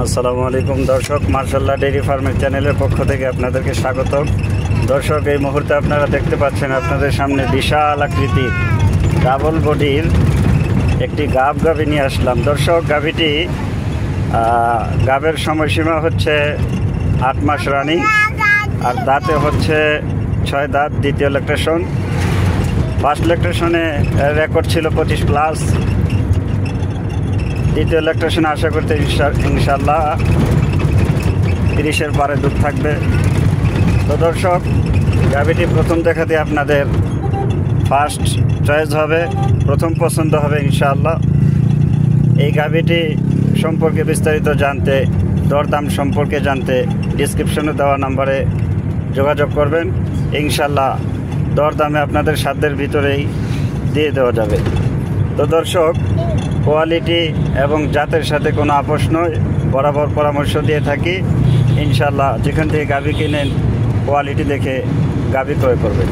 আসসালামু আলাইকুম দর্শক, মার্শাল্লাহ ডেইরি ফার্মের চ্যানেলের পক্ষ থেকে আপনাদেরকে স্বাগতম। দর্শক, এই মুহূর্তে আপনারা দেখতে পাচ্ছেন আপনাদের সামনে বিশাল আকৃতির ডাবল বডির একটি গাভী নিয়ে আসলাম। দর্শক, গাভীটি গাভের সময়সীমা হচ্ছে 8 মাস রানিং, আর দাঁতে হচ্ছে 6 দাঁত। দ্বিতীয় ল্যাকটেশন, ফার্স্ট ল্যাকটেশনে রেকর্ড ছিল 25+। দ্বিতীয় ল্যাকটেশনে আশা করতে ইনশাল্লাহ 30-এর পারে দুধ থাকবে। তো দর্শক, গাভীটি প্রথম দেখাতে আপনাদের ফার্স্ট চয়েস হবে, প্রথম পছন্দ হবে ইনশাআল্লাহ। এই গাভীটি সম্পর্কে বিস্তারিত জানতে, দরদাম সম্পর্কে জানতে ডিসক্রিপশনে দেওয়া নাম্বারে যোগাযোগ করবেন। ইনশাআল্লাহ দরদামে আপনাদের সাধ্যের ভিতরেই দিয়ে দেওয়া যাবে। তো দর্শক, কোয়ালিটি এবং জাতের সাথে কোনো আপোষ নয়, বরাবর পরামর্শ দিয়ে থাকি। ইনশাআল্লাহ যেখান থেকে গাভী কিনেন কোয়ালিটি দেখে গাভী ক্রয় করবেন।